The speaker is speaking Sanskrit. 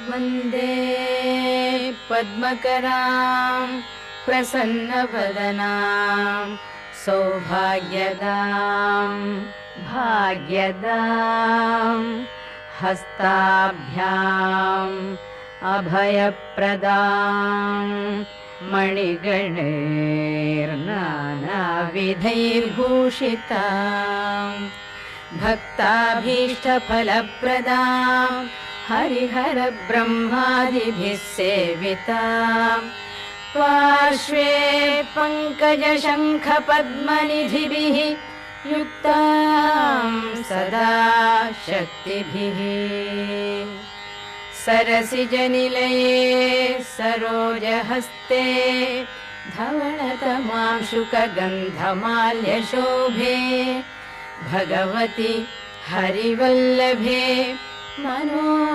वन्दे पद्मकरां प्रसन्नवदनां सौभाग्यदां भाग्यदां हस्ताभ्याम् अभयप्रदां मणिगणैर्नानाविधैर्भूषितां भक्ताभीष्टफलप्रदां हरिहरब्रह्मादिभिः सेवितां पार्श्वे पङ्कजशङ्खपद्मनिधिभिः युक्तां सदा शक्तिभिः सरसिजनिलये सरोजहस्ते धवलतमांशुकगन्धमाल्यशोभे भगवति हरिवल्लभे मनो